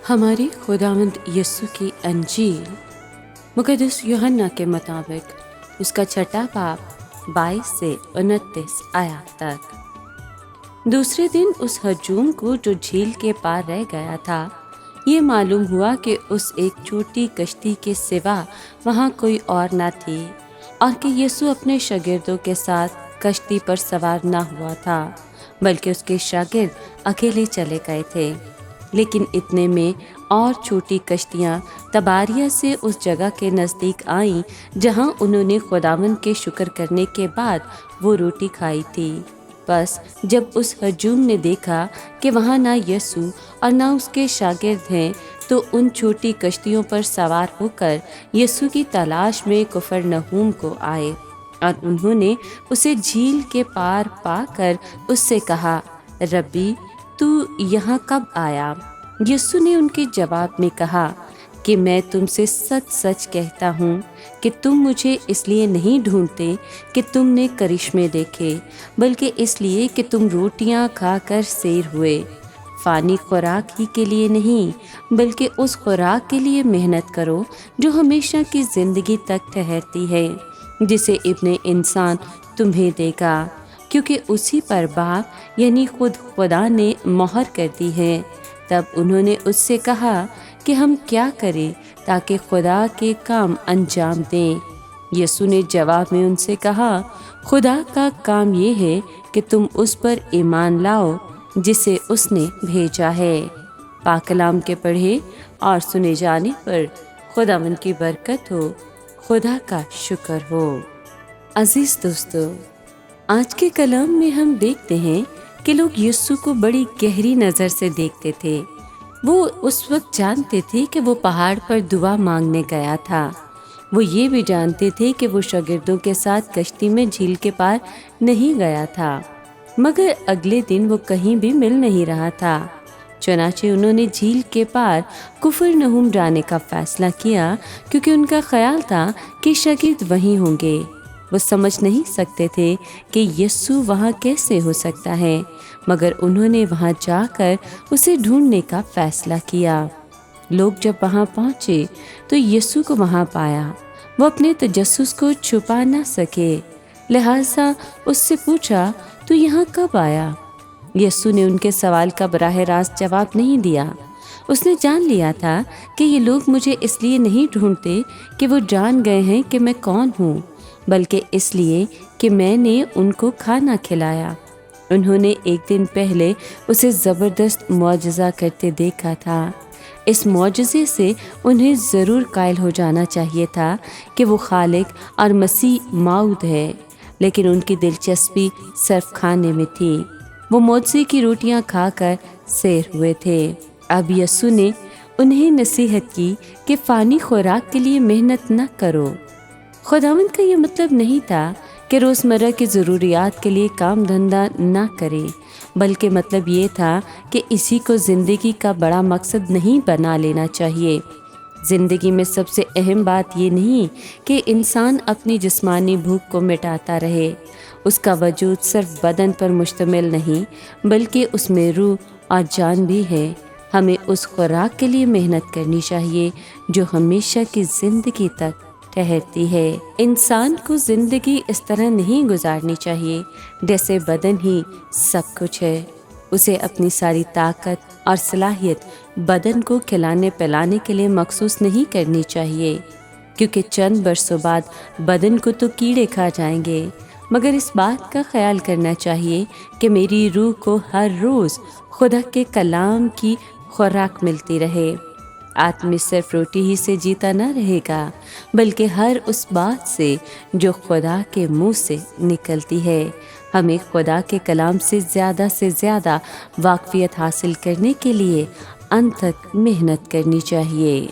हमारे खुदावंद यीशु की अंजील मुक़द्दस यूहन्ना के मुताबिक उसका छठा बाब 22 से 29 आयत तक। दूसरे दिन उस हजूम को जो झील के पार रह गया था, ये मालूम हुआ कि उस एक छोटी कश्ती के सिवा वहाँ कोई और न थी और कि यीशु अपने शागिर्दों के साथ कश्ती पर सवार न हुआ था, बल्कि उसके शागिर्द अकेले चले गए थे। लेकिन इतने में और छोटी कश्तियाँ तबारिया से उस जगह के नज़दीक आईं जहाँ उन्होंने खुदावंद के शुक्र करने के बाद वो रोटी खाई थी। बस जब उस हजूम ने देखा कि वहाँ ना यीशु और ना उसके शागिर्द हैं, तो उन छोटी कश्तियों पर सवार होकर यीशु की तलाश में कफरनहूम को आए और उन्होंने उसे झील के पार पाकर उससे कहा, रब्बी, तू यहाँ कब आया? यीशु ने उनके जवाब में कहा कि मैं तुमसे सच सच कहता हूँ कि तुम मुझे इसलिए नहीं ढूंढते कि तुमने करिश्मे देखे, बल्कि इसलिए कि तुम रोटियाँ खाकर सैर हुए। फ़ानी खुराक ही के लिए नहीं, बल्कि उस खुराक के लिए मेहनत करो जो हमेशा की ज़िंदगी तक ठहरती है, जिसे इब्ने इंसान तुम्हें देगा, क्योंकि उसी पर बाप यानी खुद खुदा ने मोहर कर दी है। तब उन्होंने उससे कहा कि हम क्या करें ताकि खुदा के काम अंजाम दें। यीशु ने जवाब में उनसे कहा, खुदा का काम ये है कि तुम उस पर ईमान लाओ जिसे उसने भेजा है। पाक कलाम के पढ़े और सुने जाने पर खुदावंद की बरकत हो, खुदा का शुक्र हो। अजीज दोस्तों, आज के कलाम में हम देखते हैं कि लोग यीशु को बड़ी गहरी नज़र से देखते थे। वो उस वक्त जानते थे कि वो पहाड़ पर दुआ मांगने गया था। वो ये भी जानते थे कि वो शागिर्दों के साथ कश्ती में झील के पार नहीं गया था, मगर अगले दिन वो कहीं भी मिल नहीं रहा था। चुनाचे उन्होंने झील के पार कफरनहूम जाने का फैसला किया, क्योंकि उनका ख्याल था कि शागिर्द वहीं होंगे। वो समझ नहीं सकते थे कि यीशु वहाँ कैसे हो सकता है, मगर उन्होंने वहाँ जाकर उसे ढूंढने का फैसला किया। लोग जब वहाँ पहुँचे तो यीशु को वहाँ पाया। वो अपने तजस्सुस को छुपा ना सके, लिहाजा उससे पूछा, तू यहाँ कब आया? यीशु ने उनके सवाल का बराह रास्त जवाब नहीं दिया। उसने जान लिया था कि ये लोग मुझे इसलिए नहीं ढूंढते कि वो जान गए हैं कि मैं कौन हूँ, बल्कि इसलिए कि मैंने उनको खाना खिलाया। उन्होंने एक दिन पहले उसे ज़बरदस्त मौजज़ा करते देखा था। इस मौजज़े से उन्हें ज़रूर कायल हो जाना चाहिए था कि वो खालिक और मसीह माऊद है, लेकिन उनकी दिलचस्पी सिर्फ खाने में थी। वो मौजज़े की रोटियां खाकर सैर हुए थे। अब यीशु ने उन्हें नसीहत की कि फ़ानी खुराक के लिए मेहनत न करो। खुदावंद का ये मतलब नहीं था कि रोज़मर्रा की ज़रूरियात के लिए काम धंधा ना करें, बल्कि मतलब ये था कि इसी को ज़िंदगी का बड़ा मकसद नहीं बना लेना चाहिए। ज़िंदगी में सबसे अहम बात ये नहीं कि इंसान अपनी जिस्मानी भूख को मिटाता रहे। उसका वजूद सिर्फ बदन पर मुश्तमिल नहीं, बल्कि उसमें रूह और जान भी है। हमें उस खुराक के लिए मेहनत करनी चाहिए जो हमेशा की ज़िंदगी तक ठहरती है। इंसान को जिंदगी इस तरह नहीं गुजारनी चाहिए जैसे बदन ही सब कुछ है। उसे अपनी सारी ताकत और सलाहियत बदन को खिलाने पिलाने के लिए मखसूस नहीं करनी चाहिए, क्योंकि चंद बरसों बाद बदन को तो कीड़े खा जाएंगे, मगर इस बात का ख्याल करना चाहिए कि मेरी रूह को हर रोज़ खुदा के कलाम की खुराक मिलती रहे। आदमी सिर्फ रोटी ही से जीता न रहेगा, बल्कि हर उस बात से जो खुदा के मुंह से निकलती है। हमें खुदा के कलाम से ज़्यादा वाकफियत हासिल करने के लिए अंत तक मेहनत करनी चाहिए।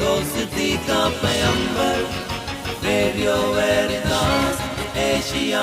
दोस्ती का पैगंबर, रेडियो वेरितास एशिया।